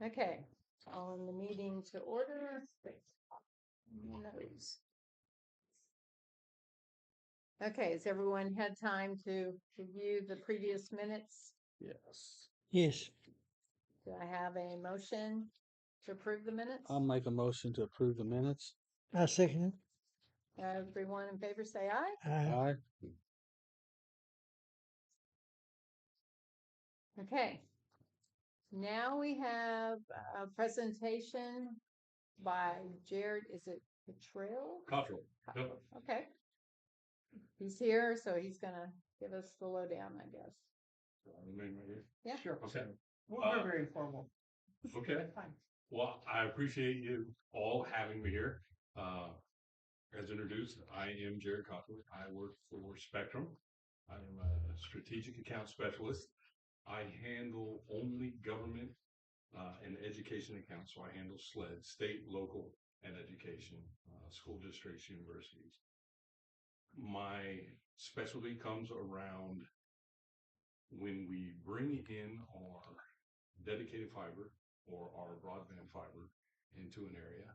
Okay, calling the meeting to order. Notes. Okay, has everyone had time to review the previous minutes? Yes. Yes, Do I have a motion to approve the minutes? I'll make a motion to approve the minutes. I second Everyone in favor say aye. it. Aye. Aye. Okay. Now we have a presentation by Jared, is it Cottrell? Cottrell. Yep. Okay. He's here, so he's gonna give us the lowdown, I guess. Yeah. Sure. Okay. We're very informal. Okay. That's fine. Well, I appreciate you all having me here. As introduced, I am Jared Cottrell. I work for Spectrum. I am a strategic account specialist. I handle only government and education accounts. So I handle SLED, state, local, and education, school districts, universities. My specialty comes around when we bring in our dedicated fiber or our broadband fiber into an area.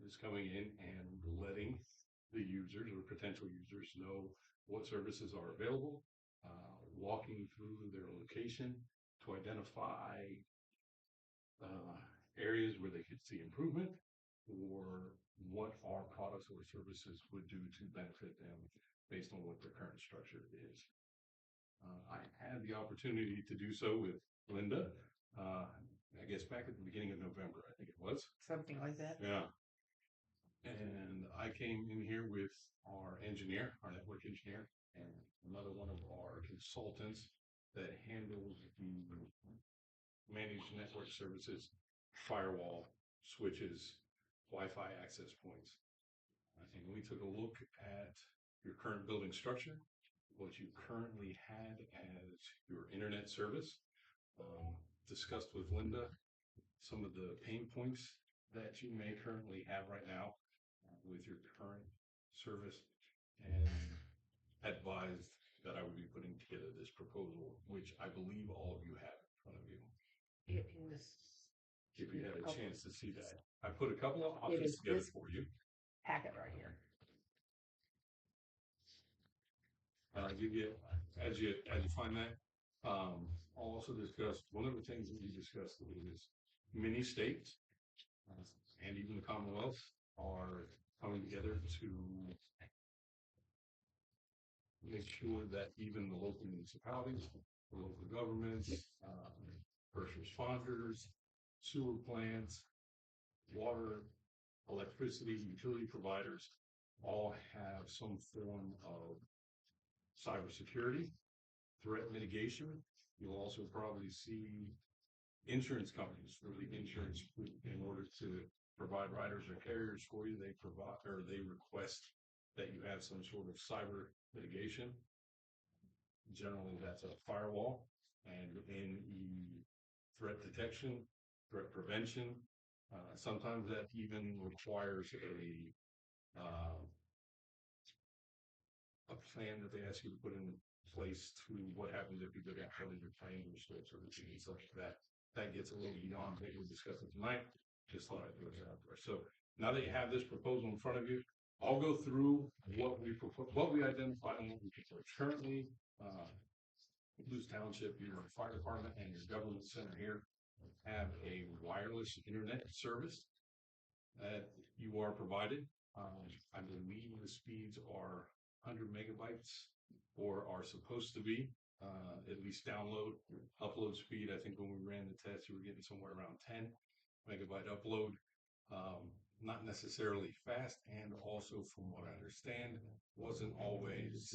Is coming in and letting the users or potential users know what services are available, walking through their location to identify areas where they could see improvement or what our products or services would do to benefit them based on what their current structure is. I had the opportunity to do so with Linda, I guess back at the beginning of November, I think it was. Something like that. Yeah. And I came in here with our engineer, our network engineer, and another one of our consultants that handles the managed network services, firewall, switches, Wi-Fi access points. And we took a look at your current building structure, what you currently had as your internet service, discussed with Linda some of the pain points that you may currently have right now with your current service, and advised that I would be putting together this proposal, which I believe all of you have in front of you. It is. If you had a chance to see that, I put a couple of options together for you. Packet right here. And I'll give you, as you find that, I'll also discuss, one of the things that we discussed is many states and even the Commonwealth are coming together to make sure that even the local municipalities, the local governments, first responders, sewer plants, water, electricity, utility providers all have some form of cybersecurity, threat mitigation. You'll also probably see insurance companies for the insurance in order to provide riders or carriers for you. They provide or they request that you have some sort of cyber mitigation. Generally, that's a firewall, and in threat detection, threat prevention. Sometimes that even requires a plan that they ask you to put in place to what happens if you go down your plane or slips or things like that. That gets a little beyond what we're discussing tonight. Just thought I'd throw it out there. So now that you have this proposal in front of you, I'll go through what we identified and what we propose. Currently, Luce Township, your fire department and your government center here have a wireless internet service that you are provided. I believe the speeds are 100 megabytes or are supposed to be, at least download. Upload speed, I think when we ran the test, you were getting somewhere around 10 megabyte upload. Not necessarily fast, and also from what I understand, wasn't always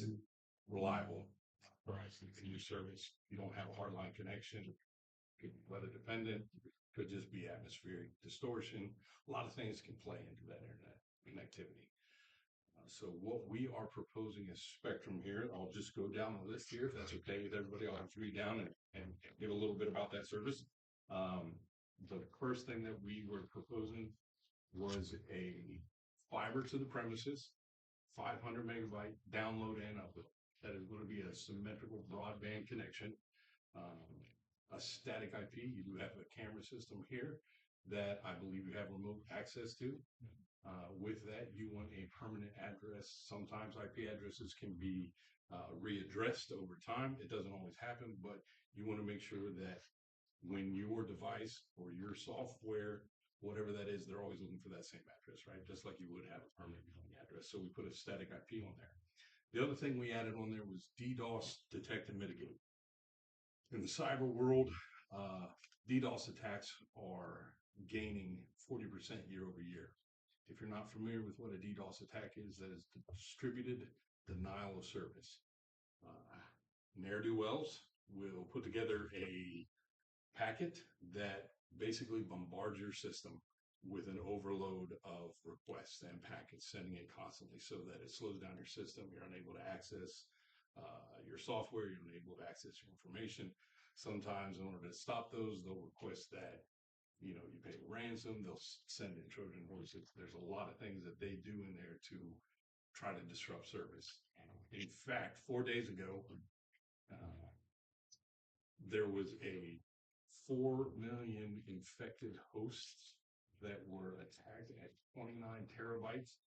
reliable. Right, in your service, you don't have a hardline connection, could be weather dependent, could just be atmospheric distortion. A lot of things can play into that internet connectivity. So what we are proposing is Spectrum here. I'll just go down the list here if that's okay with everybody. I'll have to read down and give a little bit about that service. The first thing that we were proposing was a fiber to the premises, 500 megabyte download and upload. That is going to be a symmetrical broadband connection. A static IP. You do have a camera camera system here that I believe you have remote access to. With that, you want a permanent address. Sometimes IP addresses can be readdressed over time. It doesn't always happen, but you want to make sure that when your device or your software, whatever that is, they're always looking for that same address, right? Just like you would have a permanent mailing address. So we put a static IP on there. The other thing we added on there was DDoS detect and mitigate. In the cyber world, DDoS attacks are gaining 40% year over year. If you're not familiar with what a DDoS attack is, that is distributed denial of service. Ne'er-do-wells will put together a packet that basically bombards your system with an overload of requests and packets, sending it constantly so that it slows down your system. You're unable to access your software, you're unable to access your information. Sometimes in order to stop those, they'll request that you pay a ransom, they'll send in Trojan horses. There's a lot of things that they do in there to try to disrupt service. In fact, 4 days ago, there was a 4 million infected hosts that were attacked at 29 terabytes.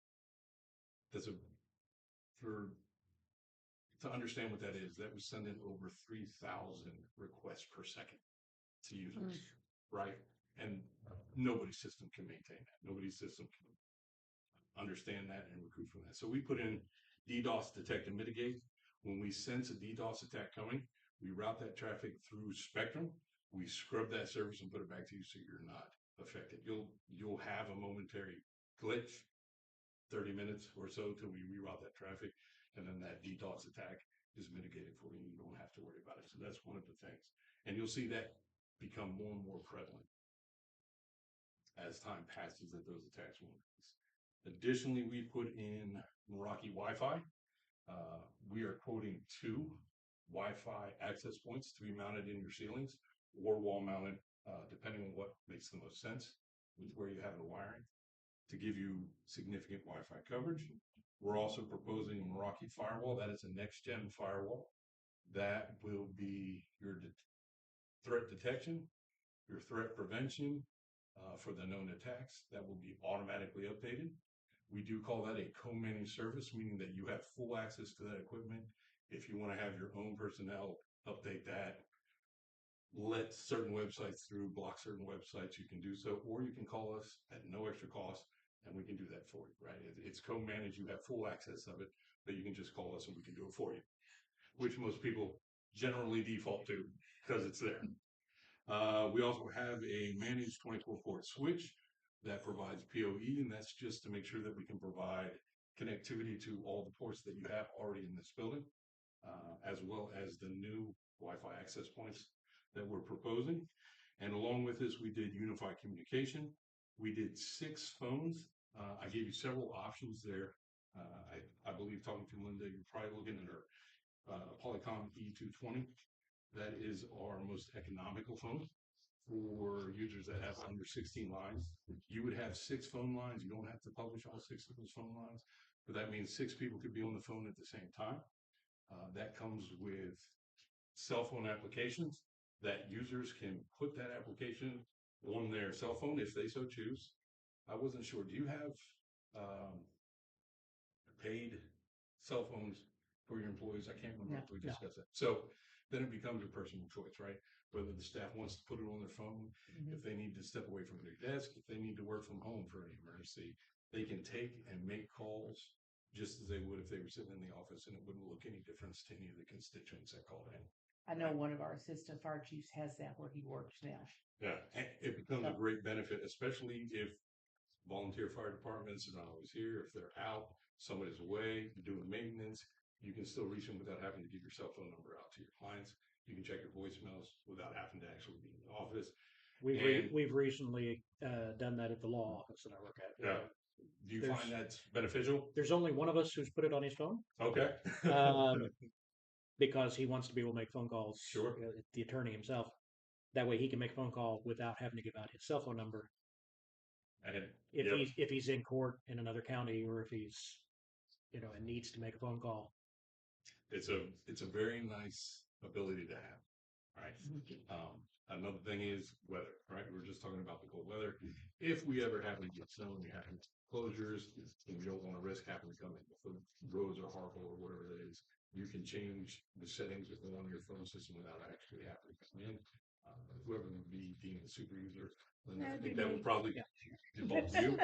To understand what that is, that was sending over 3,000 requests per second to users, right? And nobody's system can maintain that. Nobody's system can understand that and recruit from that. So we put in DDoS detect and mitigate. When we sense a DDoS attack coming, we route that traffic through Spectrum. We scrub that service and put it back to you so you're not affected. You'll have a momentary glitch, 30 minutes or so till we reroute that traffic, and then that DDoS attack is mitigated for you. You don't have to worry about it. So that's one of the things. And you'll see that become more and more prevalent as time passes that those attacks will increase. Additionally, we put in Meraki Wi-Fi. We are quoting 2 Wi-Fi access points to be mounted in your ceilings or wall mounted, depending on what makes the most sense with where you have the wiring to give you significant Wi-Fi coverage. We're also proposing a Meraki firewall. That is a next-gen firewall that will be your threat detection, your threat prevention for the known attacks. That will be automatically updated. We do call that a co-managed service, meaning that you have full access to that equipment. If you want to have your own personnel update that, let certain websites through, block certain websites, you can do so, or you can call us at no extra cost and we can do that for you, right? It's co-managed, you have full access of it, but you can just call us and we can do it for you, which most people generally default to because it's there. We also have a managed 24-port switch that provides PoE, and that's just to make sure that we can provide connectivity to all the ports that you have already in this building, as well as the new Wi-Fi access points that we're proposing. And along with this, we did unified communication. We did 6 phones. I gave you several options there. I believe talking to Linda, you're probably looking at our Polycom E220. That is our most economical phone for users that have under 16 lines. You would have 6 phone lines. You don't have to publish all 6 of those phone lines, but that means 6 people could be on the phone at the same time. That comes with cell phone applications that users can put that application on their cell phone if they so choose. I wasn't sure. Do you have paid cell phones for your employees? I can't remember if we discussed that. So then it becomes a personal choice, right? Whether the staff wants to put it on their phone, if they need to step away from their desk, if they need to work from home for an emergency, they can take and make calls just as they would if they were sitting in the office, and it wouldn't look any difference to any of the constituents that called in. I know one of our assistant fire chiefs has that where he works now. Yeah, and it becomes a great benefit, especially if volunteer fire departments are not always here. If they're out, somebody's away doing maintenance, you can still reach them without having to give your cell phone number out to your clients. You can check your voicemails without having to actually be in the office. We've recently done that at the law office that I work at. Yeah. Do you find that's beneficial? There's only one of us who's put it on his phone. Okay. Because he wants to be able to make phone calls. Sure. The attorney himself. That way he can make a phone call without having to give out his cell phone number. And if he's in court in another county, or if he's and needs to make a phone call. It's a very nice ability to have. Right. Another thing is weather, right? We were just talking about the cold weather. If we ever happen to get snow and we have closures and we don't want to risk having to come in, if the roads are horrible or whatever it is, you can change the settings on your phone system without actually having to come in. Whoever would be deemed a super user, then I think that would probably involve you.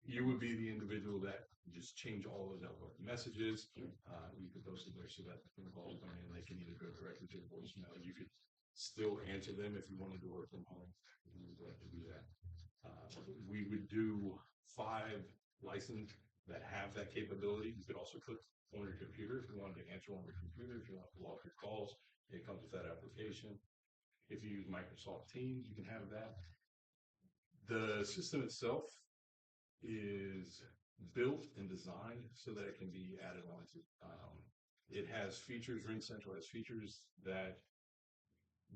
You would be the individual that just change all those outgoing messages. You could post it there so that when calls come in, they can either go directly to your voicemail. You could still answer them if you wanted to work from home. You would like to do that. We would do 5 licenses that have that capability. You could also put on your computer if you wanted to answer on your computer. If you want to log your calls, it comes with that application. If you use Microsoft Teams, you can have that. The system itself is built and designed so that it can be added on to. It has features, RingCentral has features that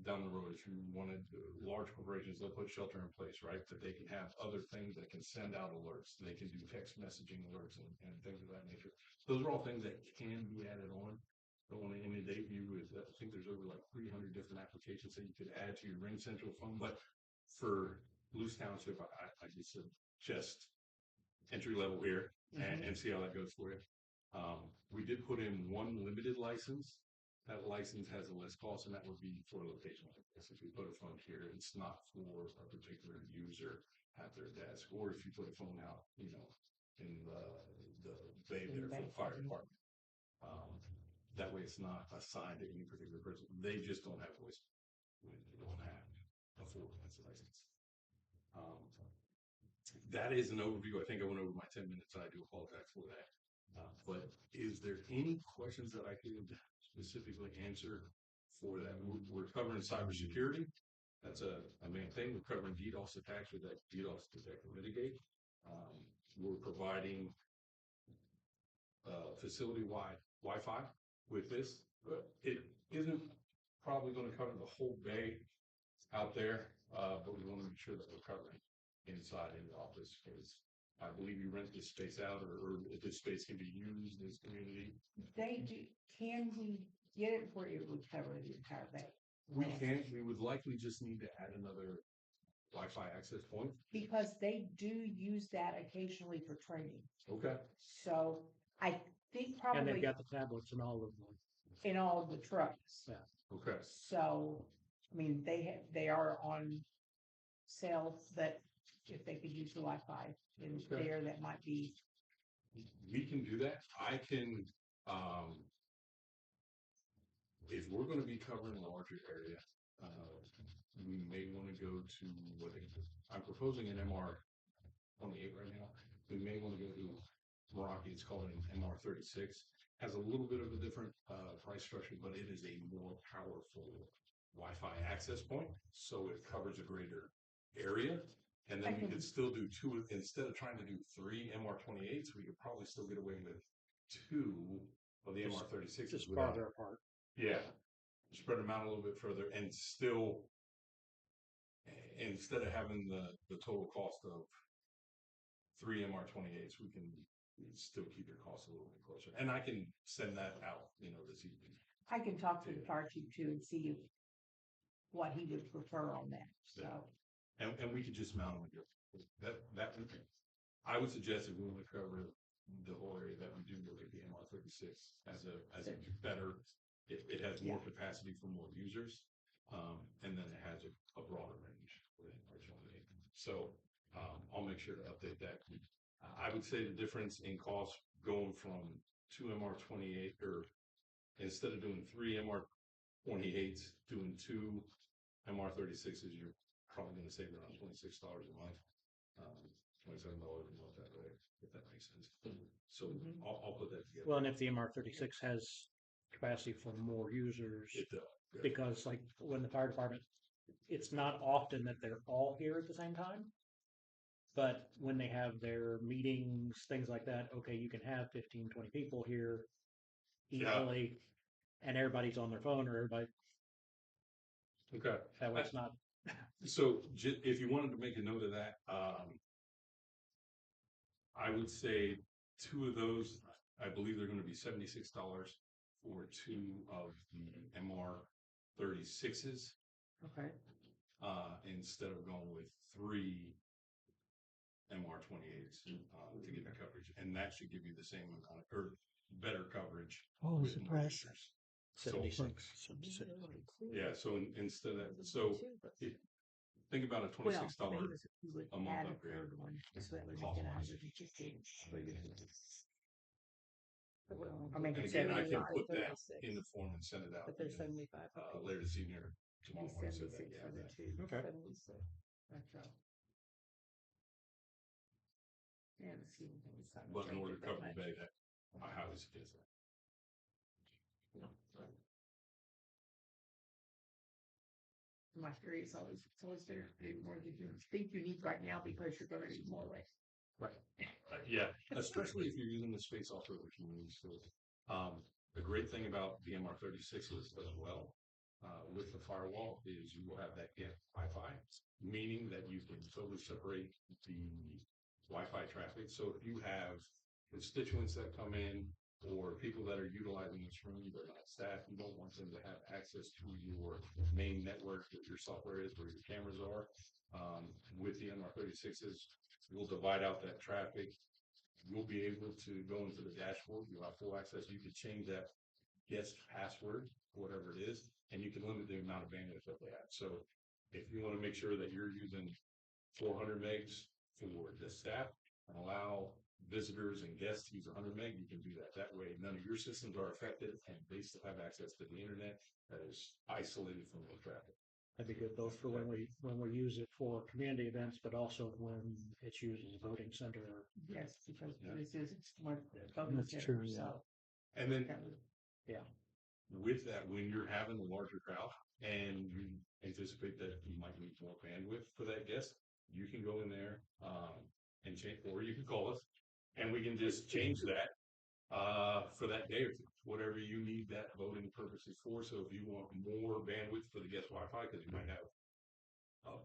down the road, if you wanted large corporations, they'll put shelter in place, right? That they can have other things that can send out alerts. They can do text messaging alerts and things of that nature. Those are all things that can be added on. Don't want to inundate you with, I think there's over like 300 different applications that you could add to your RingCentral phone. But for Luce Township, I just suggest entry level here and see how that goes for you. We did put in 1 limited license. That license has a less cost, and that would be for a location like this. If you put a phone here, it's not for a particular user at their desk, or if you put a phone out, in the bay there for the fire department. That way, it's not assigned to any particular person. They just don't have voice. They don't have a full license. That is an overview. I think I went over my 10 minutes. I do apologize for that. But is there any questions that I could specifically answer for that? We're covering cybersecurity. That's a main thing. We're covering DDoS attacks with that DDoS detect and mitigate. We're providing facility-wide Wi-Fi with this. It isn't probably going to cover the whole bay out there, but we want to make sure that we're covering inside in the office because I believe you rent this space out or this space can be used as community. They do. Can we get it where it would cover the entire bay? We can. We would likely just need to add another Wi-Fi access point. Because they do use that occasionally for training. Okay. So I think And they've probably got the tablets and all of them. in all of the trucks. Yeah. Okay. So, I mean, they are on sale, but if they could use the Wi-Fi in there, that might be. We can do that. I can, if we're going to be covering a larger area, we may want to go to what I'm proposing an MR28 right now. We may want to go to Meraki. It's called an MR36. Has a little bit of a different price structure, but it is a more powerful Wi-Fi access point, so it covers a greater area. And then we could still do 2 instead of trying to do 3 MR28s. We could probably still get away with 2 of the MR36s. Just farther apart. Yeah, spread them out a little bit further, and still, instead of having the total cost of 3 MR28s, we can still keep your costs a little bit closer. And I can send that out, this evening. I can talk to the fire chief too and see what he would prefer on that. So. And we could just mount them again. That I would suggest if we want to cover the whole area that we do look at the MR36 as a better. It has more capacity for more users, and then it has a broader range with MR28. So I'll make sure to update that. I would say the difference in cost going from 2 MR28 or instead of doing 3 MR28s, doing 2 MR36s, you're probably going to save around $26 a month, $27 a month that way, if that makes sense. So I'll put that together. Well, and if the MR36 has capacity for more users, It does. Yeah. because like when the fire department, it's not often that they're all here at the same time. But when they have their meetings, things like that, okay, you can have 15, 20 people here easily, and everybody's on their phone or everybody. Okay. That way it's not. So if you wanted to make a note of that, I would say 2 of those, I believe they're going to be $76 for 2 of the MR 36s, Okay. instead of going with 3 MR28s, to get the coverage. And that should give you the same amount or better coverage. What was with the more price? features. 76. Yeah, so instead of, so it, think about a Well, $26 he would a month add a upgrade. third one, so that would Cost make it wise. 150. I Or make And it again, I can 75. put that in the form and send it out. But they're again, 75. later this evening or tomorrow morning, so that 76 you for have the that. two. Okay. 76. That's all. Yeah, let's see. But in order to cover the bay, that I highly suggest that. My theory is always better to do more than you think you need right now because you're gonna need more later. Right. Yeah, especially if you're using the space also the community stores. The great thing about the MR36s as well, with the firewall is you will have that get Wi-Fi, meaning that you can totally separate the Wi-Fi traffic. So if you have constituents that come in or people that are utilizing this room, they're not staff, you don't want them to have access to your main network that your software is, where your cameras are. With the MR36s, we'll divide out that traffic. You'll be able to go into the dashboard. You'll have full access. You can change that guest password, whatever it is, and you can limit the amount of bandwidth that they have. So if you want to make sure that you're using 400 megs for the staff and allow visitors and guests to use 100 meg, you can do that. That way, none of your systems are affected, and they still have access to the internet that is isolated from the traffic. That'd be good both for when we use it for community events, but also when it's used as a voting center. Yes, because Yeah. this is one. That's true, yeah. And then Yeah. with that, when you're having a larger crowd and you anticipate that you might need more bandwidth for that guest, you can go in there and change, or you can call us and we can just change that for that day or two, whatever you need that voting purposes for. So if you want more bandwidth for the guest Wi-Fi, because you might have a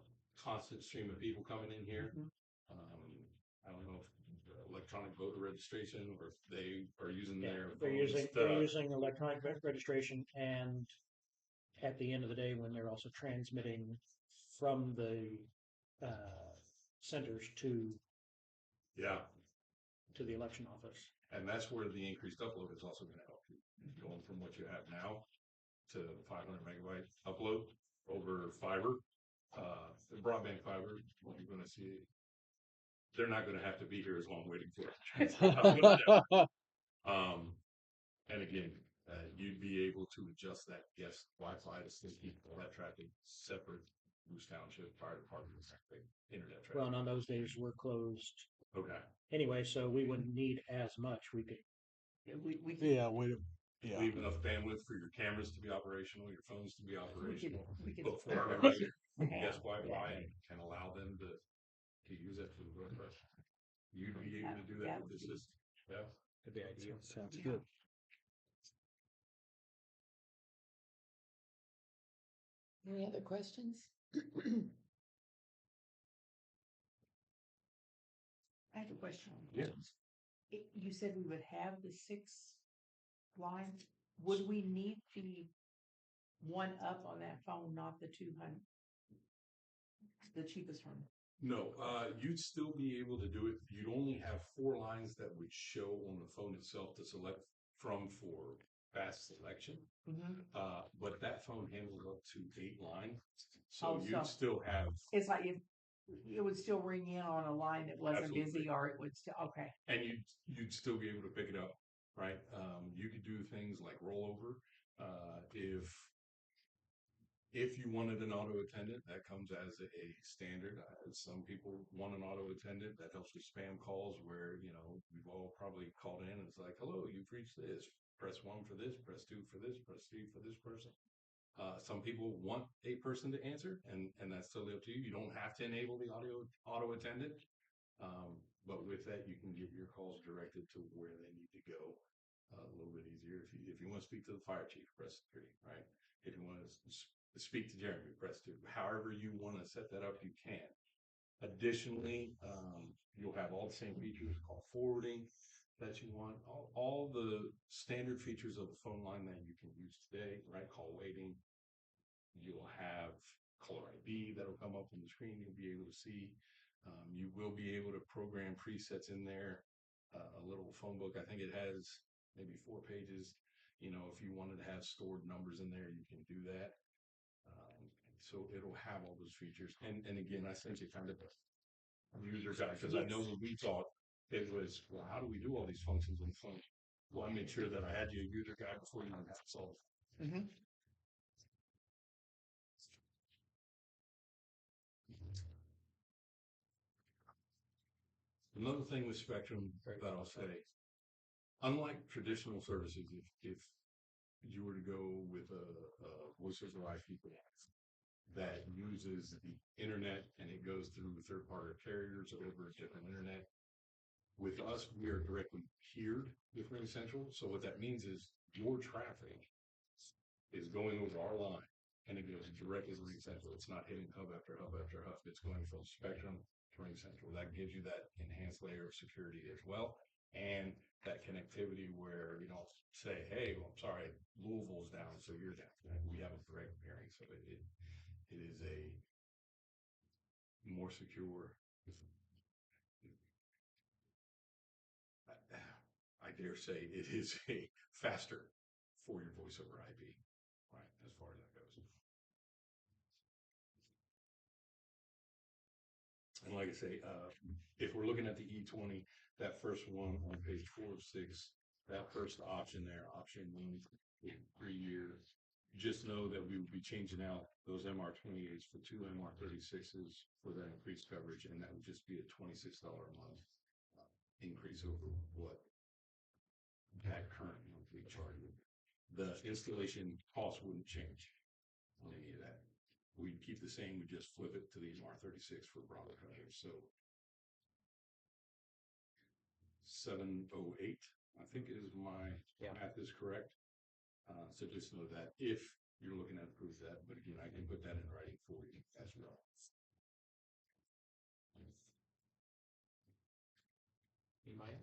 constant stream of people coming in here. I don't know if electronic voter registration or if they are using their They're using electronic registration, and at the end of the day, when they're also transmitting from the centers to the election office. And that's where the increased upload is also going to help you. Going from what you have now to 500 megabyte upload over fiber, the broadband fiber, you're going to see they're not going to have to be here as long waiting for it. And again, you'd be able to adjust that guest Wi-Fi to still keep all that traffic separate. Luce Township Fire Department traffic, internet traffic. Well, and on those days we're closed Okay. anyway, so we wouldn't need as much. We could. Leave enough bandwidth for your cameras to be operational, your phones to be operational, we could but for guest Wi-Fi and allow them to use it for the broadcast. You'd be able to do that with this system. Yeah. Could be ideal. Sounds good. Any other questions? I have a question. Yeah. You said we would have the 6 lines. Would we need the one up on that phone, not the 200? The cheapest one. No, you'd still be able to do it. You'd only have 4 lines that would show on the phone itself to select from for fast selection. But that phone handles up to 8 lines. So you'd still have. It's like it would still ring in on a line that wasn't busy, or it would still, okay. And you'd still be able to pick it up, right? You could do things like rollover. If you wanted an auto attendant, that comes as a standard. Some people want an auto attendant that helps with spam calls where, we've all probably called in and it's like, hello, you've reached this. Press 1 for this, press 2 for this, press 3 for this person. Some people want a person to answer, and that's totally up to you. You don't have to enable the auto attendant. But with that, you can get your calls directed to where they need to go a little bit easier. If you want to speak to the fire chief, press 3, right? If you want to speak to Jeremy, press 2. However you want to set that up, you can. Additionally, you'll have all the same features, call forwarding that you want, all the standard features of the phone line that you can use today, right? Call waiting, You'll have caller ID that'll come up on the screen. You'll be able to see. You will be able to program presets in there. A little phone book. I think it has maybe 4 pages. You know, if you wanted to have stored numbers in there, you can do that. So it'll have all those features. And again, I sent you kind of a user guide because I know when we talked, it was, well, how do we do all these functions on the phone? Well, I made sure that I had you a user guide before you had to solve. Another thing with Spectrum that I'll say, unlike traditional services, if you were to go with a voice over IP that uses the internet and it goes through third-party carriers over a different internet, with us, we are directly tiered with Ring Central. So what that means is your traffic is going over our line and it goes directly to Ring Central. It's not hitting hub after hub after hub. It's going from Spectrum to Ring Central. That gives you that enhanced layer of security as well. And that connectivity where you don't say, hey, well, I'm sorry, Louisville's down, so you're down. We have a direct pairing. So it is a more secure, I dare say it is a faster for your voice over IP, right? As far as that goes. And like I say, if we're looking at the E20, that first one on page 4 of 6, that first option there, option 1, 3 years, just know that we will be changing out those MR28s for 2 MR36s for that increased coverage, and that would just be a $26 a month increase over what that current monthly charge would be. The installation cost wouldn't change on any of that. We'd keep the same, we just flip it to the MR36 for broader coverage. So 708, I think is my math is correct. So just know that if you're looking at proof that, but again, I can put that in writing for you as well. Anybody else?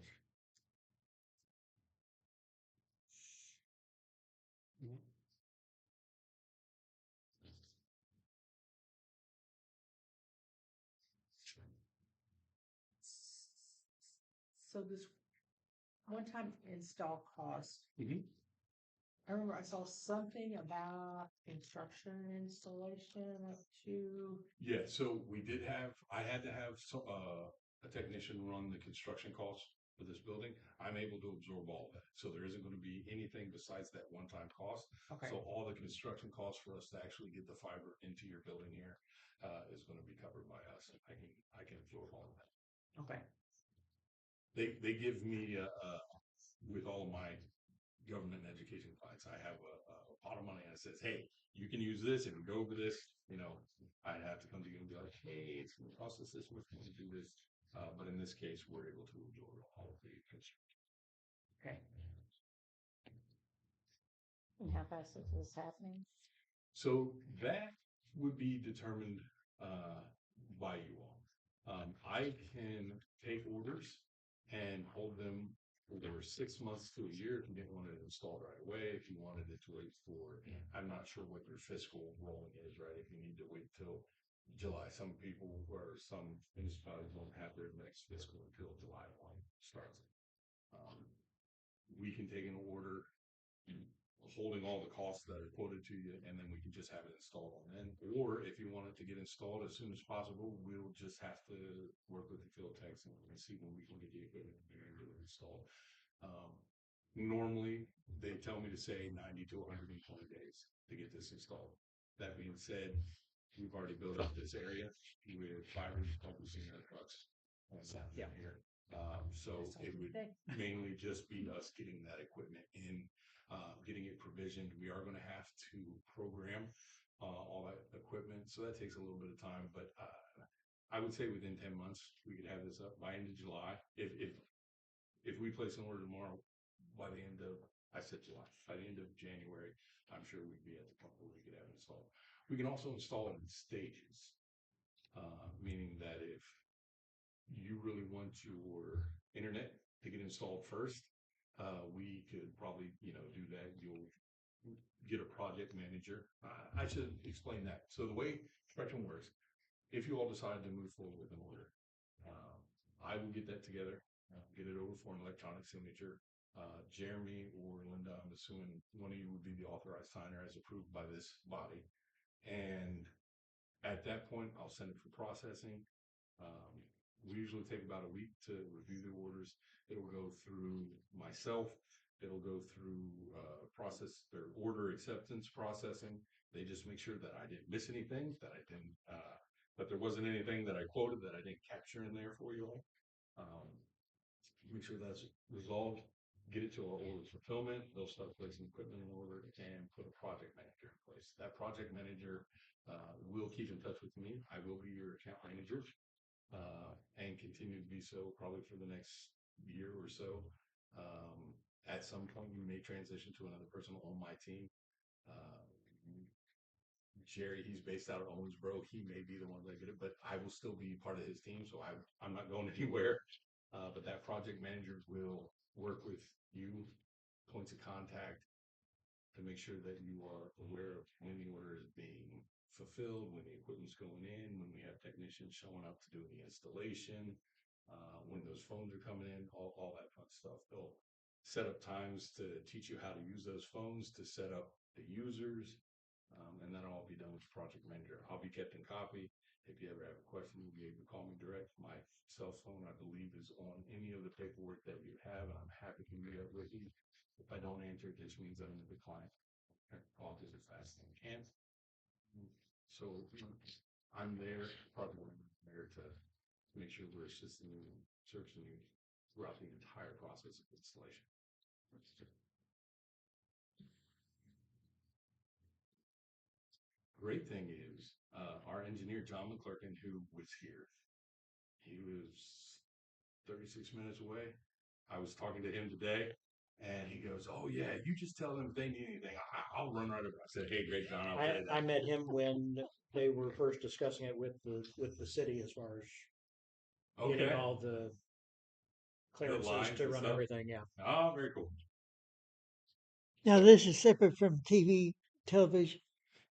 So this one-time install cost, Mhm. I remember I saw something about construction installation up to, Yeah, so I had to have a technician run the construction costs for this building. I'm able to absorb all of that. So there isn't going to be anything besides that one-time cost. okay, So all the construction costs for us to actually get the fiber into your building here is going to be covered by us. I can absorb all of that. okay, They give me with all of my government and education clients, I have a pot of money and it says, hey, you can use this. If you go over this, you know, I'd have to come to you and be like, hey, it's going to cost us this much money to do this. But in this case, we're able to absorb all of the construction. okay. And how fast is this happening? So that would be determined by you all. I can take orders and hold them for 6 months to a year if you didn't want it installed right away. If you wanted it to wait for, I'm not sure what your fiscal rolling is, right? If you need to wait till July, some people or some municipalities won't have their next fiscal until July 1 starts. We can take an order holding all the costs that are quoted to you, and then we can just have it installed on then. Or if you want it to get installed as soon as possible, we'll just have to work with the field techs and see when we can get the equipment installed. Normally, they tell me to say 90 to 120 days to get this installed. That being said, we've already built up this area with 500 pumpers in our trucks. Yeah. Here. So it would mainly just be us getting that equipment in, getting it provisioned. We are going to have to program all that equipment, so that takes a little bit of time. But I would say within 10 months we could have this up by end of July. If we place an order tomorrow, by the end of July, by the end of January, I'm sure we'd be at the point where we could have it installed. We can also install it in stages, meaning that if you really want your internet to get installed first, we could probably, do that. You'll get a project manager. I should explain that. So the way Spectrum works, if you all decide to move forward with an order, I will get that together, get it over for an electronic signature. Jeremy or Linda, I'm assuming one of you would be the authorized signer as approved by this body. And at that point, I'll send it for processing. We usually take about a week to review the orders. It'll go through myself. It'll go through process their order acceptance processing. They just make sure that I didn't miss anything, that there wasn't anything that I quoted that I didn't capture in there for you all. Make sure that's resolved, get it to our order fulfillment. They'll start placing equipment in order and put a project manager in place. That project manager will keep in touch with me. I will be your account manager and continue to be so probably for the next year or so. At some point, we may transition to another person on my team. Jerry, he's based out of Owensboro. He may be the one that get it, but I will still be part of his team, so I'm not going anywhere. But that project manager will work with you, points of contact, to make sure that you are aware of when the order is being fulfilled, when the equipment's going in, when we have technicians showing up to do the installation, when those phones are coming in, all that fun stuff. They'll set up times to teach you how to use those phones to set up the users. And that'll all be done with the project manager. I'll be kept in copy. If you ever have a question, you'll be able to call me direct. My cell phone, I believe, is on any of the paperwork that you have, and I'm happy to meet up with you. If I don't answer, it just means I'm in the client. I'll do it as fast as I can. So I'm there, probably there to make sure we're assisting you and searching you throughout the entire process of installation. Great thing is, our engineer, John McClurkin, who was here, he was 36 minutes away. I was talking to him today, and he goes, "Oh yeah, you just tell them if they need anything. I'll run right over." I said, "Hey, great, John. I'll tell you that." I met him when they were first discussing it with the city as far as getting Okay. all the clearances lines to and run stuff. everything. Yeah. Oh, very cool. Now, this is separate from television.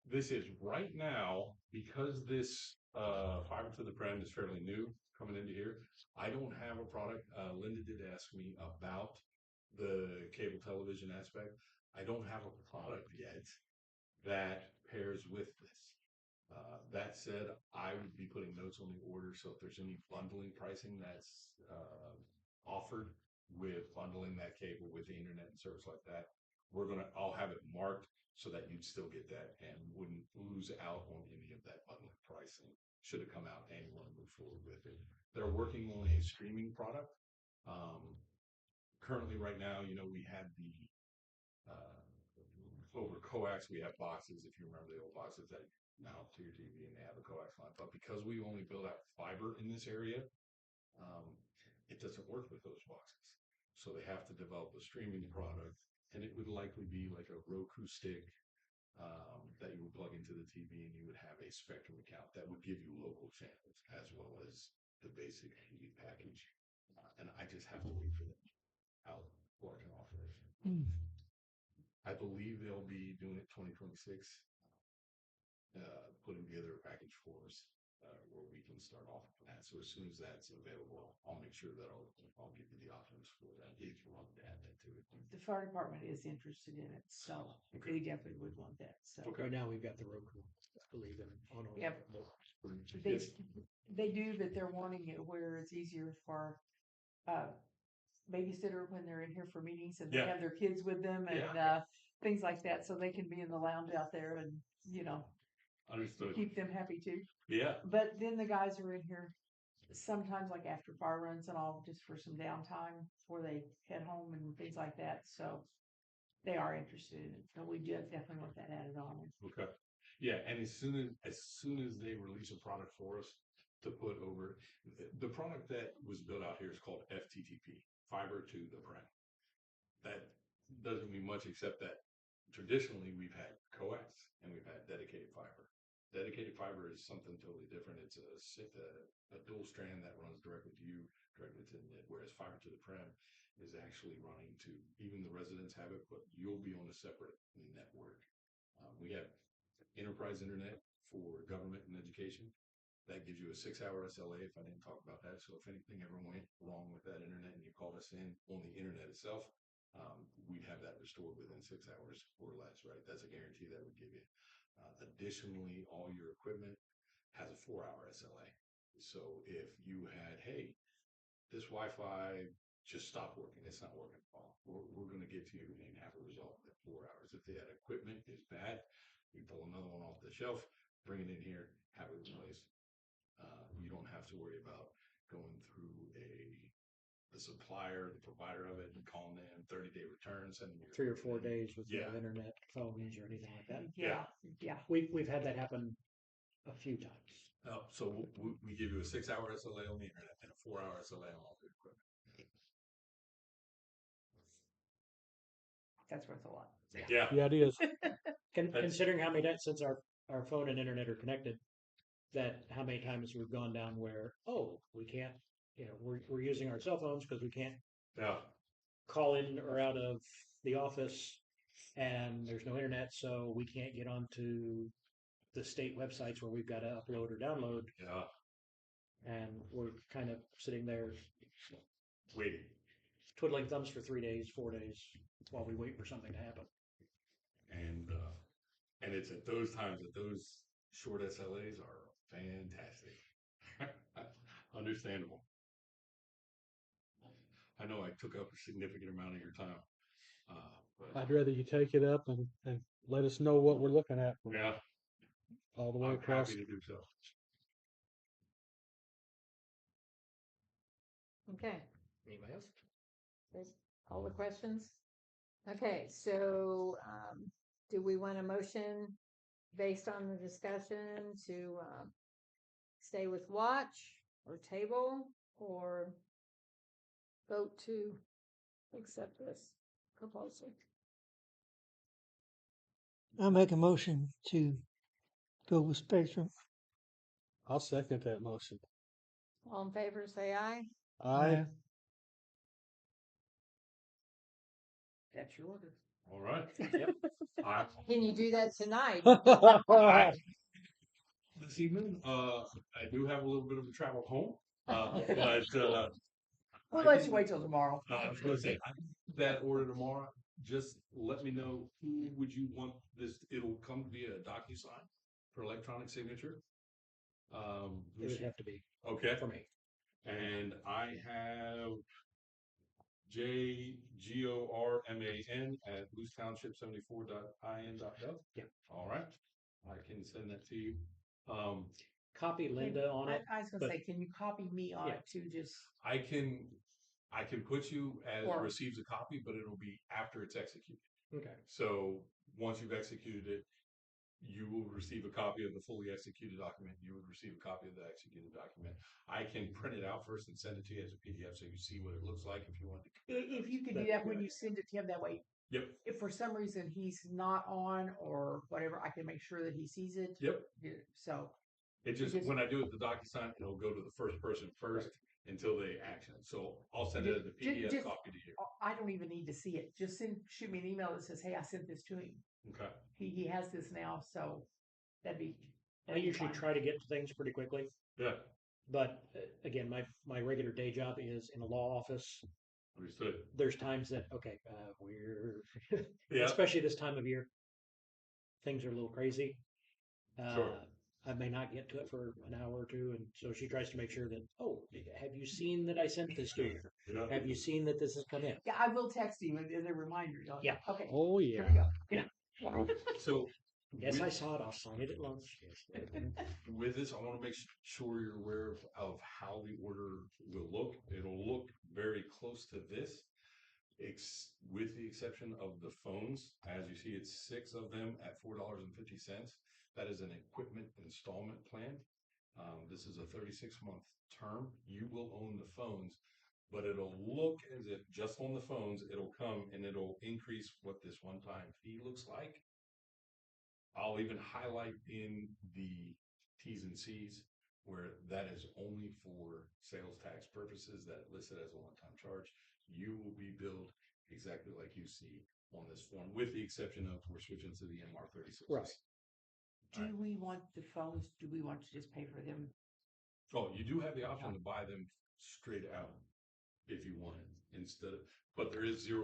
This is right now, because this fiber to the prem is fairly new coming into here. I don't have a product. Linda did ask me about the cable television aspect. I don't have a product yet that pairs with this. That said, I would be putting notes on the order. So if there's any bundling pricing that's offered with bundling that cable with the internet and service like that, I'll have it marked so that you'd still get that and wouldn't lose out on any of that bundling pricing should it come out and you want to move forward with it. They're working on a streaming product. Currently right now, we had the over coax, we have boxes, if you remember the old boxes that mount to your TV and they have a coax line. But because we only build out fiber in this area, it doesn't work with those boxes. So they have to develop a streaming product, and it would likely be like a Roku stick that you would plug into the TV, and you would have a Spectrum account that would give you local channels as well as the basic TV package. And I just have to wait for them out for an operation. I believe they'll be doing it 2026, putting together a package for us where we can start off with that. So as soon as that's available, I'll make sure that I'll give you the options for that if you want to add that to it. The fire department is interested in it, so they definitely would want that. So Right now we've got the Roku, I believe, on. Yep. They do, but they're wanting it where it's easier for babysitter when they're in here for meetings and they have their kids with them and things like that, so they can be in the lounge out there and Understood. keep them happy too. Yeah. But then the guys are in here sometimes like after fire runs and all, just for some downtime before they head home and things like that. So they are interested in it. So we definitely want that added on. Okay. Yeah, and as soon as they release a product for us to put over, the product that was built out here is called FTTP, fiber to the prem. That doesn't mean much except that traditionally we've had coax and we've had dedicated fiber. Dedicated fiber is something totally different. It's a dual strand that runs directly to you, directly to the net, whereas fiber to the prem is actually running to, even the residents have it, but you'll be on a separate network. We have enterprise internet for government and education. That gives you a 6-hour SLA if I didn't talk about that. So if anything ever went wrong with that internet and you called us in on the internet itself, we'd have that restored within 6 hours or less, right? That's a guarantee that would give you. Additionally, all your equipment has a 4-hour SLA. So if you had, hey, this Wi-Fi just stopped working, it's not working at all, we're going to get to you and have it resolved in 4 hours. If that equipment is bad, we pull another one off the shelf, bring it in here, have it replaced. You don't have to worry about going through the supplier, the provider of it, and calling them 30-day return, sending you 3 or 4 days with Yeah. no internet, phones, or anything like that. Yeah, yeah. We've had that happen a few times. So we give you a 6-hour SLA on the internet and a 4-hour SLA on all the equipment. That's worth a lot. Yeah. Yeah, it is. Considering how many times since our phone and internet are connected, that how many times we've gone down where, oh, we can't, we're using our cell phones because we can't Yeah. call in or out of the office and there's no internet, so we can't get onto the state websites where we've got to upload or download, Yeah. and we're kind of sitting there Waiting. twiddling thumbs for 3 days, 4 days while we wait for something to happen. And it's at those times that those short SLAs are fantastic. Understandable. I know I took up a significant amount of your time. But I'd rather you take it up and let us know what we're looking at from yeah, all the way I'm across. happy to do so. Okay, Anybody else? there's all the questions. Okay, so, do we want a motion based on the discussion to, stay with watch or table or vote to accept this proposal? I make a motion to go with Spectrum. I'll second that motion. All in favor, say aye. Aye. That's your order. All right. Yep. Can you do that tonight? This evening, I do have a little bit of a travel home, but We'll let you wait till tomorrow. I was going to say, I can put that order tomorrow. Just let me know who would you want this. It'll come via DocuSign for electronic signature. It would have to be Okay. for me. And I have JGORMAN at Luce Township 74.in.gov. Yeah. All right. I can send that to you. Copy Linda on it. I was gonna but- say, can you copy me on Yeah. it too, just, I can put you as Or- receives a copy, but it'll be after it's executed. Okay. So once you've executed it, you will receive a copy of the fully executed document. You would receive a copy of the executed document. I can print it out first and send it to you as a PDF so you see what it looks like if you want to. if you could do that when you send it to him, that way, Yep. if for some reason he's not on or whatever, I can make sure that he sees it. Yep. Yeah, so, It just, Because- when I do it, the DocuSign, it'll go to the first person first until they action it. So I'll send it as a PDF Just- copy to you. I don't even need to see it. Just shoot me an email that says, hey, I sent this to him. Okay. He has this now, so that'd be. I usually try to get to things pretty quickly, Yeah. but again, my regular day job is in a law office. Understood. There's times that we're Yeah. especially this time of year, things are a little crazy. Sure. I may not get to it for an hour or two, and so she tries to make sure that, have you seen that I sent this to you? Yeah. Have you seen that this has come in? Yeah, I will text him as a reminder. Yeah. Okay. Oh, Here yeah. we go. Yeah. So Yes, with- I saw it. I'll sign it at lunch. With this, I want to make sure you're aware of how the order will look. It'll look very close to this, with the exception of the phones. As you see, it's 6 of them at $4.50. That is an equipment installment plan. This is a 36-month term. You will own the phones, but it'll look as if just on the phones, it'll come and it'll increase what this one-time fee looks like. I'll even highlight in the T's and C's where that is only for sales tax purposes, that listed as a one-time charge. you will be billed exactly like you see on this form, with the exception of we're switching to the MR 36. Right. Do we want the phones, do we want to just pay for them? Oh, you do have the option to buy them straight out if you want, instead of, but there is 0%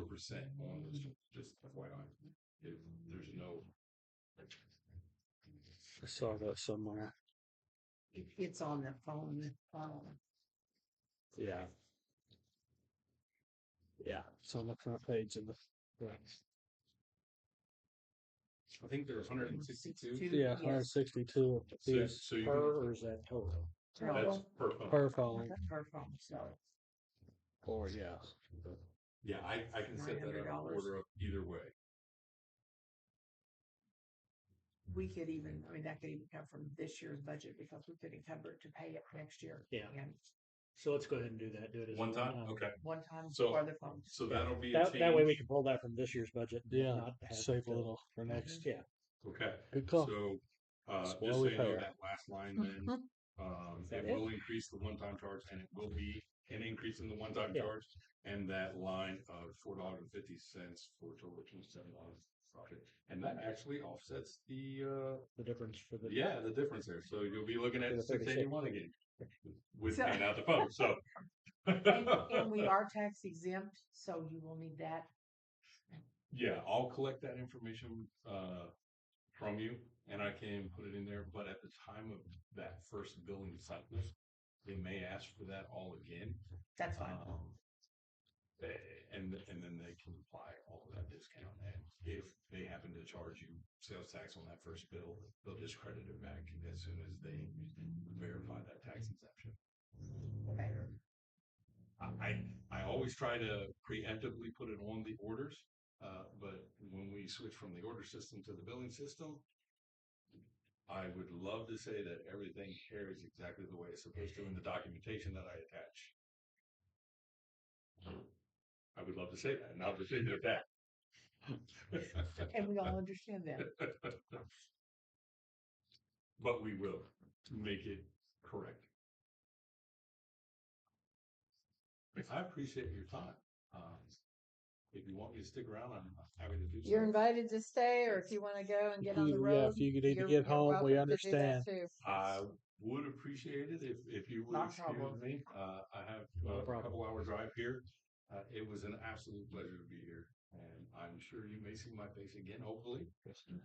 on this, just FYI. If there's no, I saw that somewhere. It's on the phone. Yeah. Yeah. It's on the front page of the. I think there's 162. Yeah, Yes. 162 is So you Per, can, or is that total? that's per phone. per phone. Per phone, so. Or yeah. Yeah, I can set that up, $900. order up either way. We could even, I mean, that could even come from this year's budget because we could encumber it to pay it next year. Yeah. And So let's go ahead and do that. Do it as a One time, okay. one time So- for the phones. So Yeah. that'll be a change. That way we can pull that from this year's budget. And Yeah. not have Save to a little for next. Yeah. Okay. Good call. So, That's why just so we you know, pay her. that last line then, that it it? will increase the one-time charge, and it will be an increase in the one-time Yeah. charge. And that line of $4.50 for total $27 profit. And that actually offsets the difference for the. the difference there. So you'll be looking For at the 681 again with So- paying out the phone, so. And we are tax exempt, so you will need that. Yeah, I'll collect that information from you and I can put it in there, but at the time of that first billing cycle, they may ask for that all again. That's fine. And then they can apply all of that discount, and if they happen to charge you sales tax on that first bill, they'll just credit it back as soon as they verify that tax exemption. Okay. I always try to preemptively put it on the orders, but when we switch from the order system to the billing system, I would love to say that everything carries exactly the way it's supposed to in the documentation that I attach. I would love to say that, and I'll just leave it at that. And we all understand that. But we will make it correct. I appreciate your time. If you want me to stick around, I'm happy to do so. You're invited to stay, or if you want to go and get on the Yeah, road. if you need to you're- get you're home, we welcome to do that understand. too. I would appreciate it if you would Not a excuse problem. me. I have Not a a problem. couple hour drive here. It was an absolute pleasure to be here, and I'm sure you may see my face again, hopefully.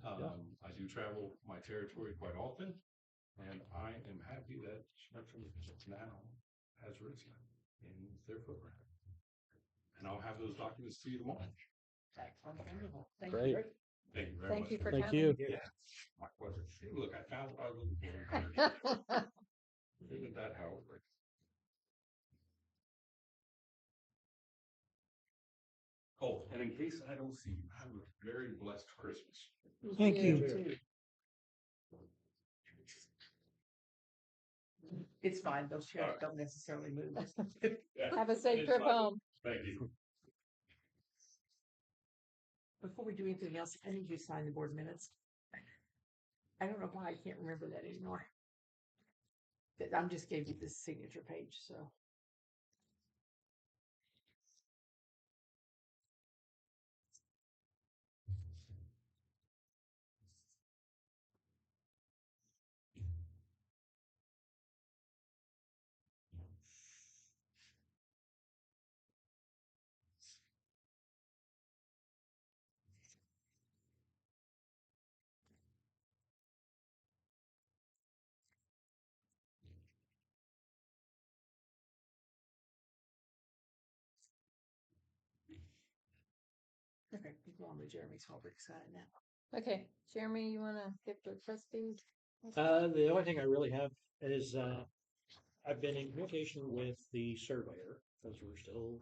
I do travel my territory quite often, and I am happy that Spectrum now has risen in their footprint. And I'll have those documents to you tomorrow. Wonderful. Thank Great. you. Thank you very Thank much. you for Thank coming. you. Yeah, my pleasure. Hey, look, I found what I was looking for. Isn't that how it works? Oh, and in case I don't see you, have a very blessed Christmas. Thank you. Too. It's fine. Those chairs Alright. don't necessarily move. Have a safe It's trip fine. home. Thank you. Before we do anything else, I need you to sign the board minutes. I don't know why I can't remember that anymore. I'm just gave you this signature page, so. Okay, go on to Jeremy's Holbrook sign now. Okay, Jeremy, you want to give the trustees? The only thing I really have is, I've been in communication with the surveyor, because we're still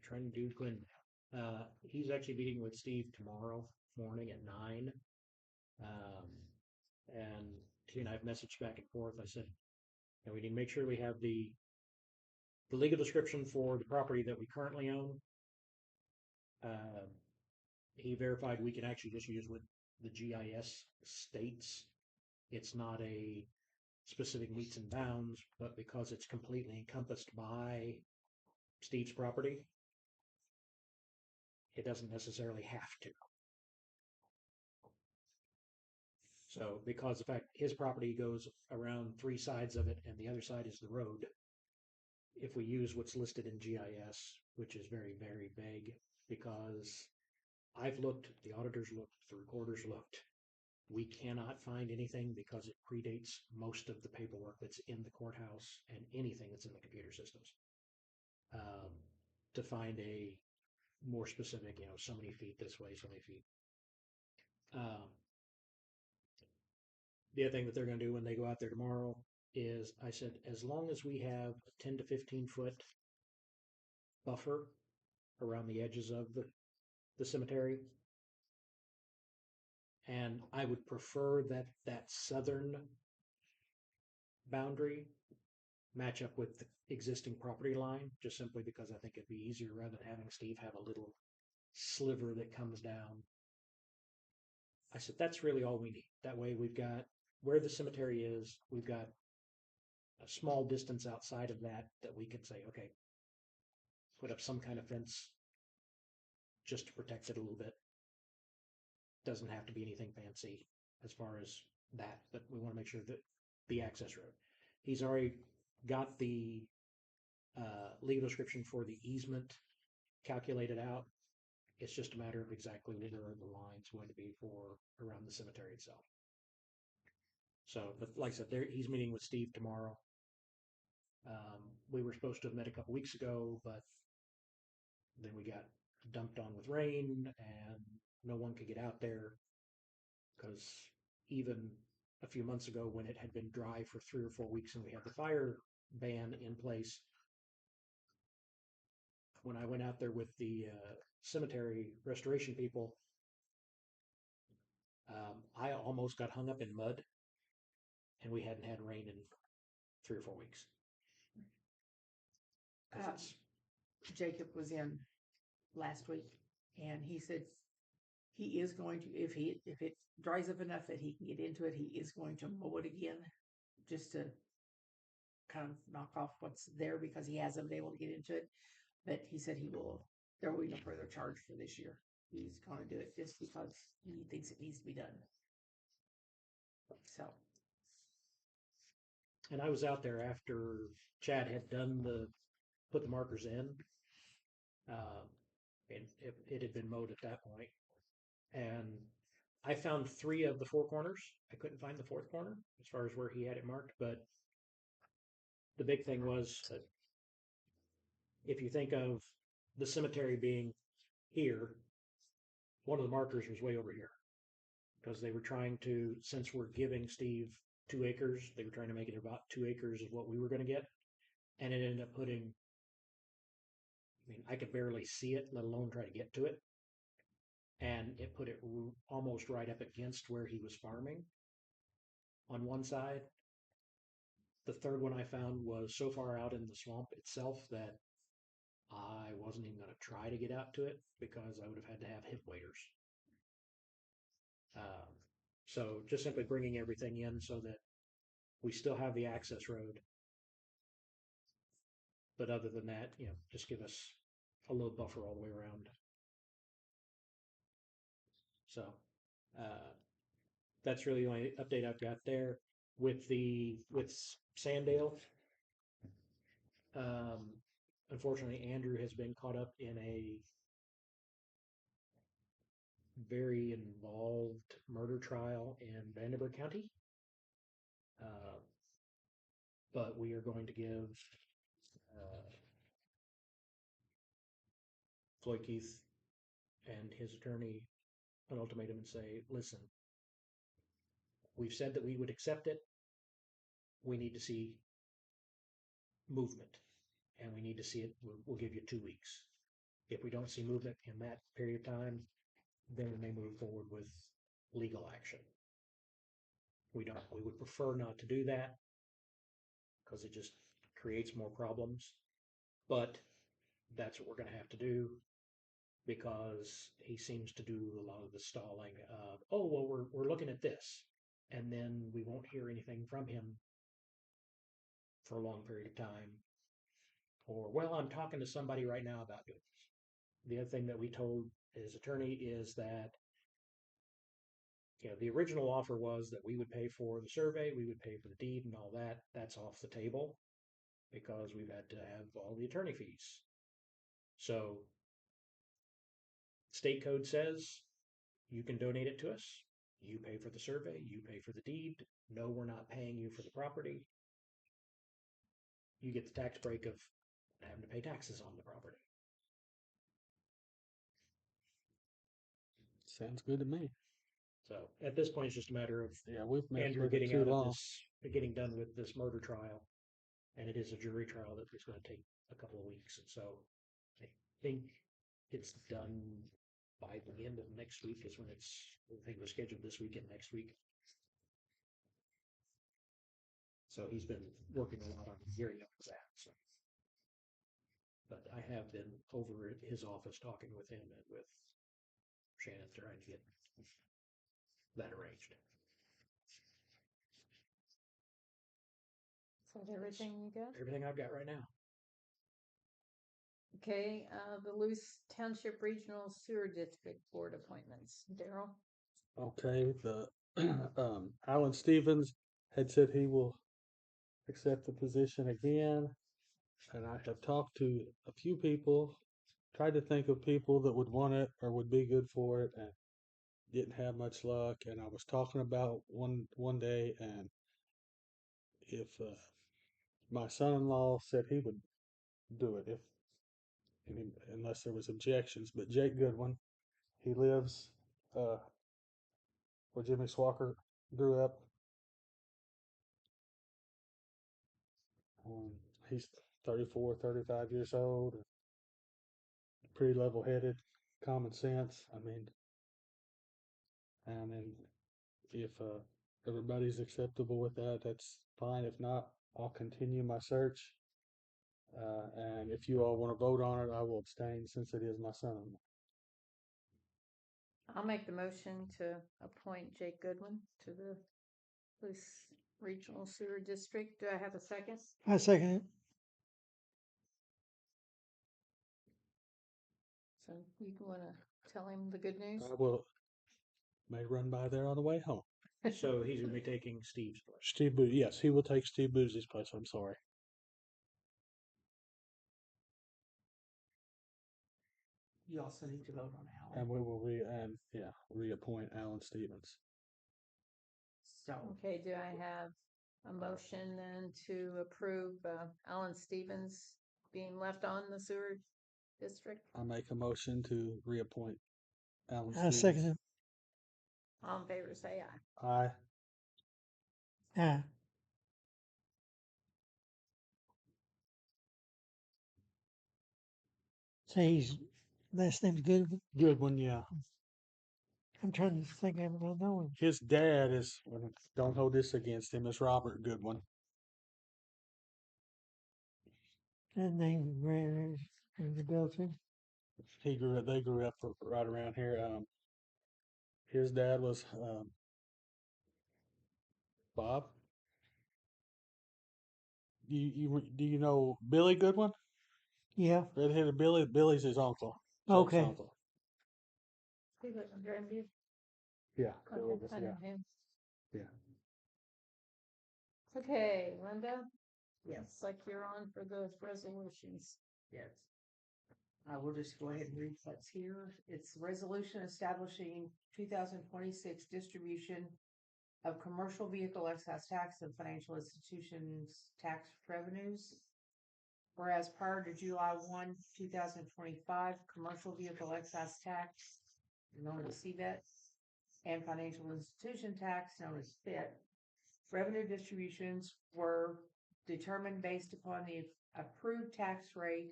trying to do Glen. He's actually meeting with Steve tomorrow morning at 9. And he and I have messaged back and forth. I said, we need to make sure we have the legal description for the property that we currently own. He verified we can actually just use what the GIS states. It's not a specific meets and bounds, but because it's completely encompassed by Steve's property, it doesn't necessarily have to. So because the fact his property goes around 3 sides of it and the other side is the road, if we use what's listed in GIS, which is very, very vague, because I've looked, the auditors looked, the recorders looked, we cannot find anything because it predates most of the paperwork that's in the courthouse and anything that's in the computer systems. To find a more specific, so many feet this way, so many feet. The other thing that they're going to do when they go out there tomorrow is, I said, as long as we have a 10 to 15 foot buffer around the edges of the cemetery, and I would prefer that southern boundary match up with the existing property line, just simply because I think it'd be easier rather than having Steve have a little sliver that comes down. I said, that's really all we need. That way we've got where the cemetery is, we've got a small distance outside of that we can say, okay, put up some kind of fence just to protect it a little bit. Doesn't have to be anything fancy as far as that, but we want to make sure that the access road. He's already got the legal description for the easement calculated out. It's just a matter of exactly where the line's going to be for around the cemetery itself. So, but like I said, he's meeting with Steve tomorrow. We were supposed to have met a couple weeks ago, but then we got dumped on with rain and no one could get out there, because even a few months ago when it had been dry for 3 or 4 weeks and we had the fire ban in place, when I went out there with the cemetery restoration people, I almost got hung up in mud, and we hadn't had rain in 3 or 4 weeks. Jacob was in last week, and he said he is going to, if it dries up enough that he can get into it, he is going to mow it again, just to kind of knock off what's there, because he hasn't been able to get into it. But he said there will be no further charge for this year. He's going to do it just because he thinks it needs to be done. So. And I was out there after Chad had put the markers in, and it had been mowed at that point. And I found 3 of the 4 corners. I couldn't find the 4th corner as far as where he had it marked, but the big thing was that if you think of the cemetery being here, one of the markers was way over here, because they were trying to, since we're giving Steve 2 acres, they were trying to make it about 2 acres is what we were going to get. And it ended up putting, I could barely see it, let alone try to get to it. And it put it almost right up against where he was farming on one side. The 3rd one I found was so far out in the swamp itself that I wasn't even going to try to get out to it, because I would have had to have hip waders. So just simply bringing everything in so that we still have the access road. But other than that, just give us a little buffer all the way around. So that's really the only update I've got there. With Sandale, unfortunately, Andrew has been caught up in a very involved murder trial in Vanderbilt County. But we are going to give Floyd Keith and his attorney an ultimatum and say, listen, we've said that we would accept it. We need to see movement, and we need to see it. We'll give you 2 weeks. If we don't see movement in that period of time, then we may move forward with legal action. We would prefer not to do that, because it just creates more problems. But that's what we're going to have to do, because he seems to do a lot of the stalling of, oh, well, we're looking at this, and then we won't hear anything from him for a long period of time. or, well, I'm talking to somebody right now about doing this. The other thing that we told his attorney is that, the original offer was that we would pay for the survey, we would pay for the deed and all that. That's off the table because we've had to have all the attorney fees. So state code says you can donate it to us. You pay for the survey, you pay for the deed. No, we're not paying you for the property. You get the tax break of having to pay taxes on the property. Sounds good to me. So at this point, it's just a matter of Yeah, we've messed Andrew with it getting too out of long. this, getting done with this murder trial. And it is a jury trial that is going to take a couple of weeks. And so I think it's done by the end of next week is when I think it was scheduled this week and next week. So he's been working a lot on gearing up for that. So. But I have been over at his office talking with him and with Shannon trying to get that arranged. Is that everything you got? Everything I've got right now. Okay, the Luce Township Regional Sewer District Board appointments. Daryl? Okay, the Alan Stevens had said he will accept the position again, and I have talked to a few people, tried to think of people that would want it or would be good for it, and didn't have much luck. And I was talking about one day, and if my son-in-law said he would do it unless there was objections. But Jake Goodwin, he lives where Jimmy Swacker grew up. He's 34, 35 years old, pretty level-headed, common sense. I mean, and then if everybody's acceptable with that, that's fine. If not, I'll continue my search. And if you all want to vote on it, I will abstain since it is my son. I'll make the motion to appoint Jake Goodwin to the Luce Regional Sewer District. Do I have a second? I second it. So you want to tell him the good news? I will may run by there on the way home. So he's going to be taking Steve's place. Steve Boozy, yes, he will take Steve Boozy's place. I'm sorry. You also need to vote on Alan. And we will reappoint Alan Stevens. So, Okay, do I have a motion then to approve Alan Stevens being left on the sewer district? I make a motion to reappoint Alan I Stevens. second it. All in favor, say aye. Aye. Aye. Say his last name's Goodwin. Goodwin, yeah. I'm trying to think of it. I know him. His dad is, don't hold this against him, is Robert Goodwin. That name rings a bell too. They grew up right around here. His dad was Bob. Do you know Billy Goodwin? Yeah. Redheaded Billy. Billy's his uncle. Jake's Okay. uncle. He lives in Grandview. Yeah. Okay, I yeah. know him. Yeah. Okay, Linda? Yes. Like you're on for the resolutions. yes. I will just go ahead and read what's here. It's resolution establishing 2026 distribution of commercial vehicle excise tax and financial institutions tax revenues. Whereas prior to July 1, 2025, commercial vehicle excise tax, known as CVET, and financial institution tax, known as FIT, revenue distributions were determined based upon the approved tax rate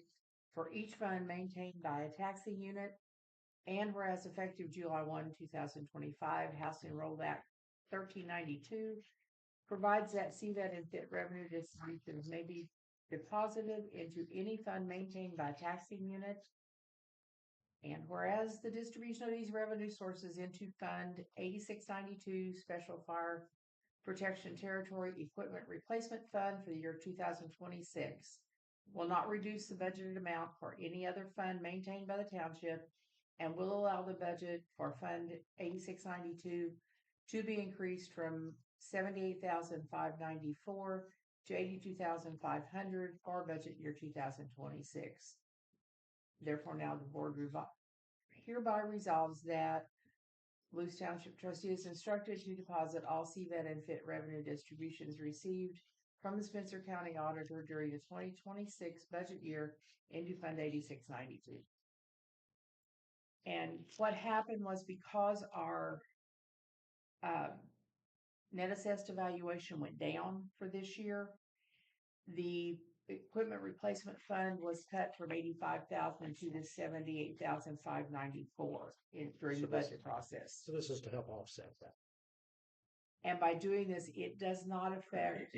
for each fund maintained by a taxing unit. And whereas effective July 1, 2025, House Enrolled Act 1392 provides that CVET and FIT revenue distributions may be deposited into any fund maintained by a taxing unit. And whereas the distribution of these revenue sources into Fund 8692 Special Fire Protection Territory Equipment Replacement Fund for the year 2026 will not reduce the budgeted amount for any other fund maintained by the township, and will allow the budget for Fund 8692 to be increased from 78,594 to 82,500 for budget year 2026. Therefore, now the board hereby resolves that Luce Township trustee is instructed to deposit all CVET and FIT revenue distributions received from the Spencer County Auditor during the 2026 budget year into Fund 8692. And what happened was, because our net assessed evaluation went down for this year, the equipment replacement fund was cut from 85,000 to the 78,594 during the budget process. So this is to help offset that. And by doing this, it does not affect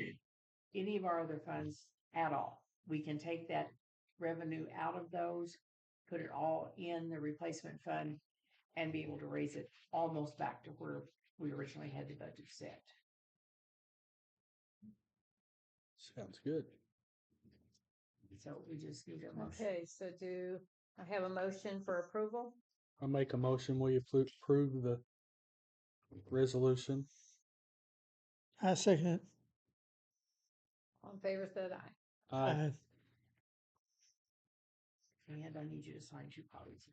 any of our other funds at all. We can take that revenue out of those, put it all in the replacement fund, and be able to raise it almost back to where we originally had the budget set. Sounds good. So we just need a motion. Okay, so do I have a motion for approval? I make a motion, will you approve the resolution? I second it. All in favor said aye. Aye. And I need you to sign 2 copies.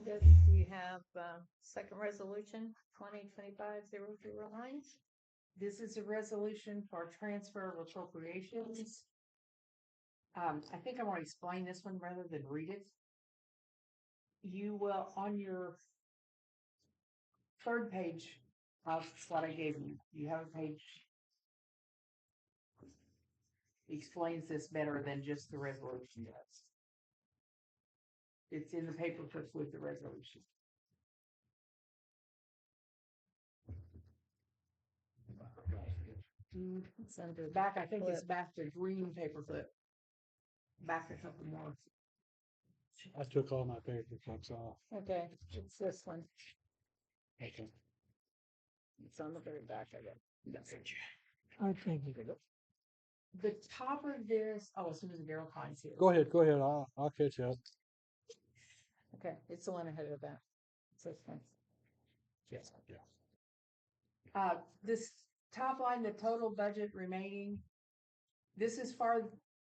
And do you have second resolution 2025-009? This is a resolution for transfer of appropriations. I think I want to explain this one rather than read it. You will, on your 3rd page of what I gave you, you have a page that explains this better than just the resolution does. It's in the paperclip with the resolution. It's under Back, I think it's clip. back to green paperclip. Back a couple more. I took all my paper clips off. Okay, it's this one. Okay. It's on the very back of it. I think it. The top of this, as soon as Daryl finds his. Go ahead. I'll catch up. Okay, it's the one ahead of that. It's this one. Yes. Yeah. This top line, the total budget remaining, this is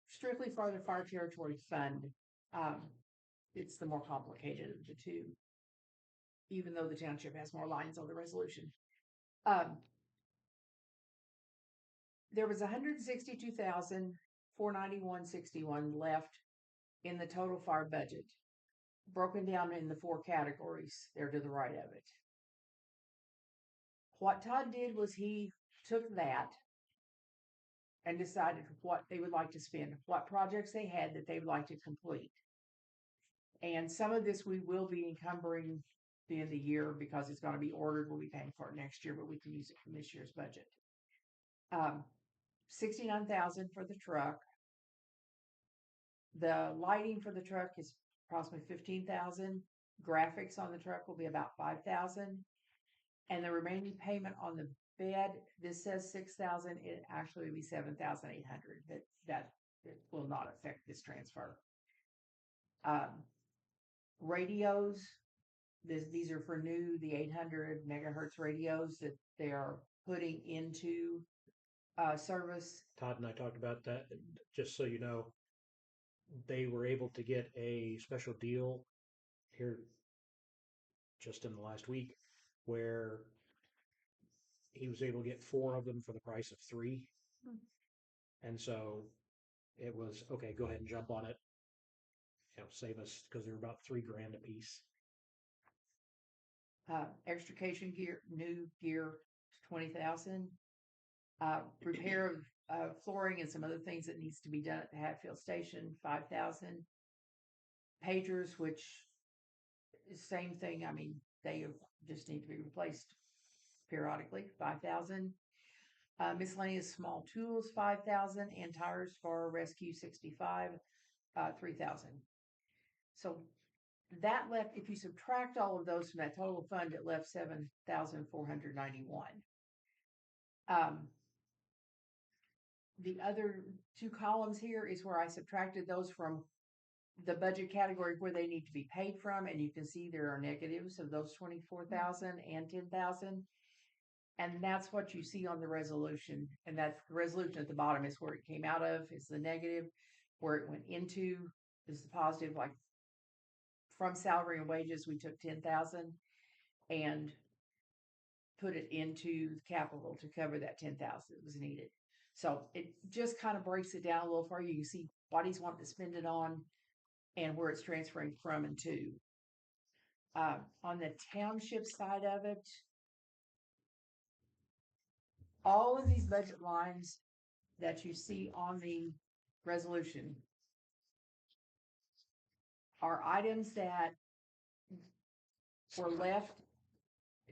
strictly for the Fire Territory Fund. It's the more complicated of the two, even though the township has more lines on the resolution. There was $162,491.61 left in the total fire budget, broken down in the 4 categories there to the right of it. What Todd did was he took that and decided what they would like to spend, what projects they had that they would like to complete. And some of this we will be encumbering the end of the year because it's going to be ordered. We'll be paying for it next year, but we can use it from this year's budget. $69,000 for the truck. The lighting for the truck is approximately $15,000. Graphics on the truck will be about $5,000. And the remaining payment on the bed, this says $6,000. It actually will be $7,800. That will not affect this transfer. Radios, these are for new, the 800 megahertz radios that they are putting into service. Todd and I talked about that. And just so you know, they were able to get a special deal here just in the last week where he was able to get 4 of them for the price of 3. And so it was okay, go ahead and jump on it. Save us because they're about $3,000 a piece. Extrication gear, new gear, 20,000. Repair of flooring and some other things that needs to be done at the Hatfield Station, 5,000. Pagers, which is same thing. I mean, they just need to be replaced periodically, 5,000. Miscellaneous small tools, 5,000, and tires for rescue 65, 3,000. So that left, if you subtract all of those from that total fund, it left 7,491. The other 2 columns here is where I subtracted those from the budget category where they need to be paid from, and you can see there are negatives of those 24,000 and 10,000. And that's what you see on the resolution. And that's the resolution at the bottom is where it came out of, is the negative. Where it went into is the positive. Like from salary and wages, we took 10,000 and put it into capital to cover that 10,000 that was needed. So it just kind of breaks it down a little for you. You see what he's wanting to spend it on and where it's transferring from and to. On the township side of it, all of these budget lines that you see on the resolution are items that were left,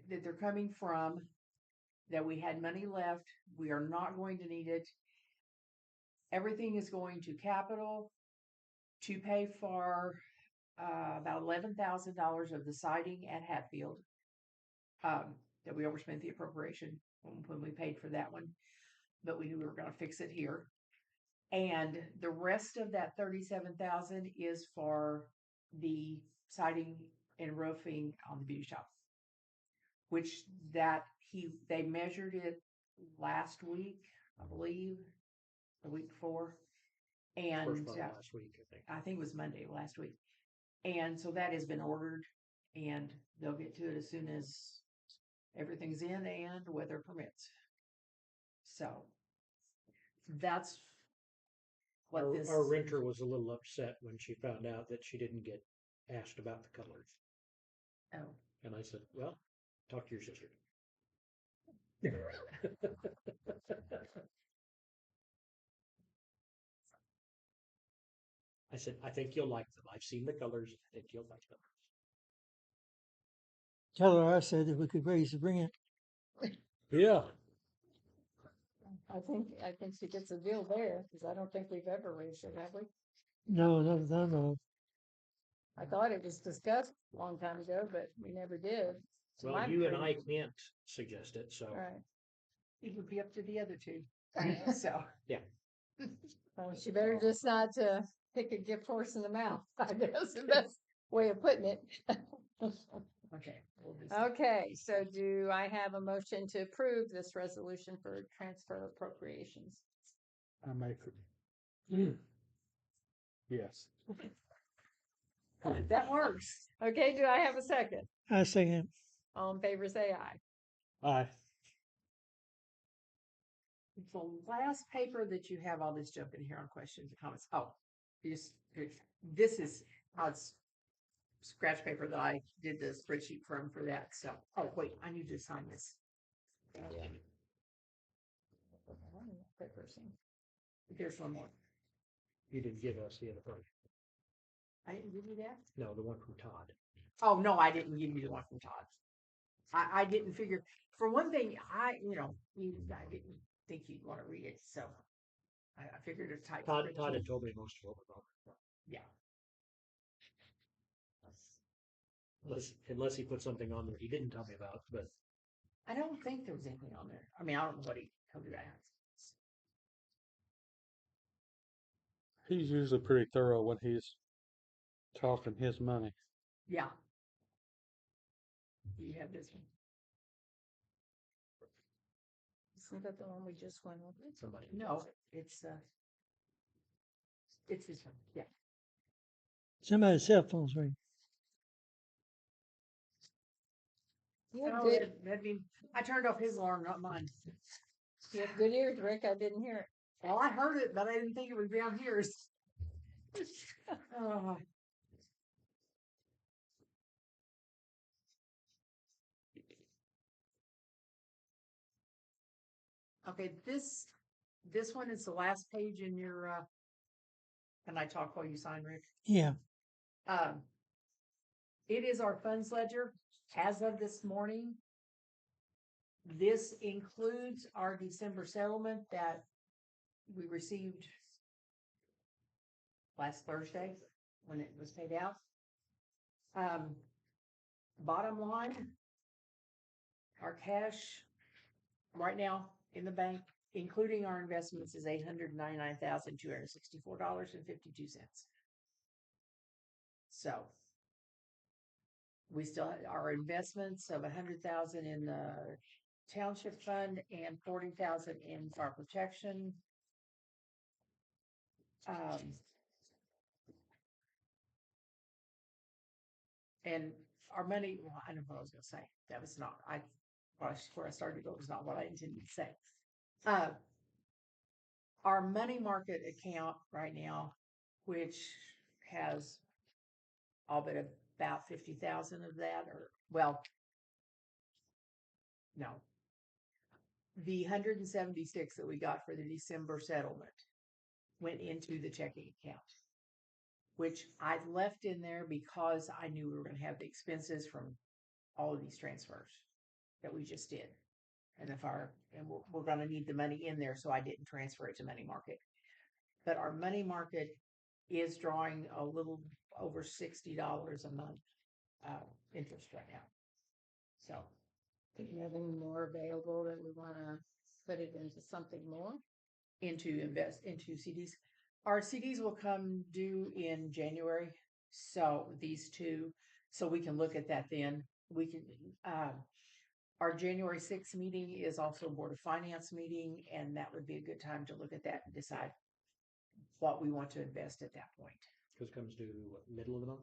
that they're coming from, that we had money left. We are not going to need it. Everything is going to capital to pay for about $11,000 of the siding at Hatfield that we overspent the appropriation when we paid for that one, but we knew we were going to fix it here. And the rest of that 37,000 is for the siding and roofing on the beauty shop, which they measured it last week, I believe, the week before, and First part of last week, I think it was Monday last week. And so that has been ordered, and they'll get to it as soon as everything's in and weather permits. So that's what our renter was a little upset when she found out that she didn't get asked about the colors. Oh. And I said, well, talk to your sister. I said, I think you'll like them. I've seen the colors. I think you'll like them. Tell her I said that we could raise the rent. Yeah. I think she gets a deal there because I don't think we've ever raised it, have we? No, not that I know of. I thought it was discussed a long time ago, but we never did. Well, you and I can't suggest it, so. All right. It would be up to the other 2. So yeah. Well, she better just not pick a gift horse in the mouth. I guess the best way of putting it. okay. Okay, so do I have a motion to approve this resolution for transfer appropriations? I make it. Yes. That works. Okay, do I have a second? I second. All in favor, say aye. Aye. The last paper that you have all this junk in here on questions and comments. Oh, this is Todd's scratch paper that I did the spreadsheet from for that. So, oh wait, I need to sign this. There's one more. You didn't give us the other part. I didn't give you that? No, the one from Todd. Oh, no, I didn't give you the one from Todd. I didn't figure, for one thing, I didn't think you'd want to read it, so I figured a type. Todd had told me most of what was wrong. Yeah. Unless he put something on there he didn't tell me about, but I don't think there was anything on there. I mean, I don't know what he told you that. He's usually pretty thorough when he's talking his money. Yeah. You have this one. Isn't that the one we just went over? Somebody. No, it's this one. Yeah. Somebody's cell phone's ringing. You have Oh, good, that'd be, I turned off his alarm, not mine. you have good ears, Rick. I didn't hear it. Well, I heard it, but I didn't think it would be on yours. Oh. Okay, this one is the last page in your can I talk while you sign, Rick? Yeah, Um, it is our funds ledger as of this morning. This includes our December settlement that we received last Thursday when it was paid out. Bottom line, our cash right now in the bank, including our investments, is $899,264.52. So we still have our investments of 100,000 in the township fund and 40,000 in fire protection. And our money, well, I don't know what I was going to say. That was not, where I started to go was not what I intended to say. Our money market account right now, which has all but about 50,000 of that, or well, no, the 176 that we got for the December settlement went into the checking account, which I left in there because I knew we were going to have the expenses from all of these transfers that we just did. And we're going to need the money in there, so I didn't transfer it to money market. But our money market is drawing a little over $60 a month interest right now. So, Do you have any more available that we want to put it into something more? invest into CDs. Our CDs will come due in January. So these two, so we can look at that then. We can, our January 6th meeting is also a Board of Finance meeting, and that would be a good time to look at that and decide what we want to invest at that point. Because it comes due what, middle of the month.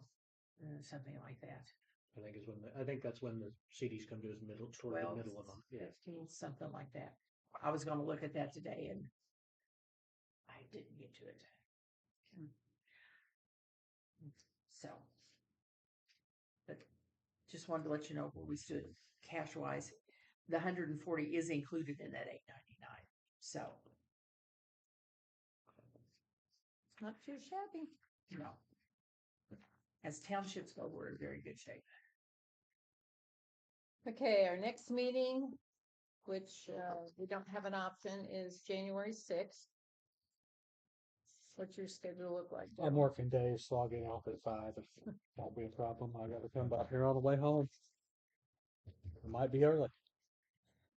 Something like that. I think that's when the CDs come due is toward the 12, middle of the month. Yeah. 15, something like that. I was going to look at that today and I didn't get to it. So, but just wanted to let you know where we stood cash wise. The 140 is included in that 899. So, It's not too shabby. no. As townships go, we're in very good shape. Okay, our next meeting, which we don't have an option, is January 6th. What's your schedule look like? I'm working days, so I'll get off at 5. If won't be a problem. I got to come back here on the way home. It might be early.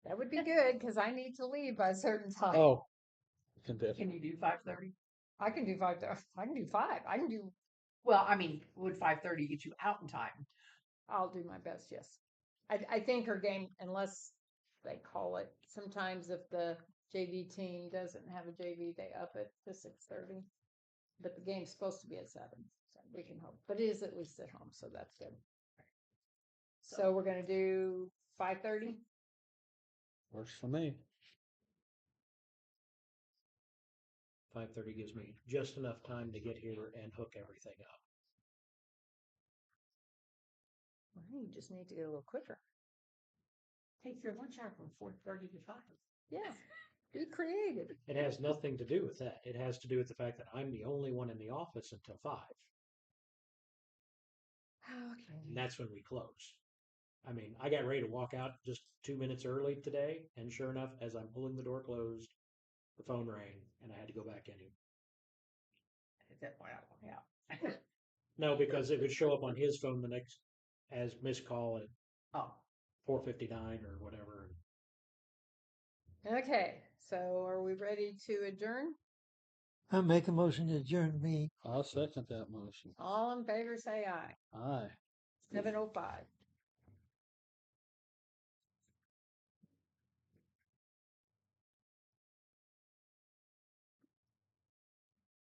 That would be good because I need to leave by a certain time. Oh, Can you do 5:30? I can do 5. I can do 5. I can do. Well, I mean, would 5:30 get you out in time? I'll do my best. Yes, I think her game, unless they call it. Sometimes if the JV team doesn't have a JV, they up it to 6:30. But the game's supposed to be at 7, so we can hope. But it is at least at home, so that's good. So we're gonna do 5:30. works for me. 5:30 gives me just enough time to get here and hook everything up. Well, you just need to get a little quicker. Take your lunch hour from 4:30 to 5. Yeah, be creative. It has nothing to do with that. It has to do with the fact that I'm the only one in the office until 5. Okay. And that's when we close. I mean, I got ready to walk out just 2 minutes early today, and sure enough, as I'm pulling the door closed, the phone rang, and I had to go back in. At that point, I walk out. No, because it would show up on his phone the next as missed call at Oh, 4:59 or whatever. Okay, so are we ready to adjourn? I make a motion to adjourn the meeting. I'll second that motion. All in favor, say aye. Aye. 7:05.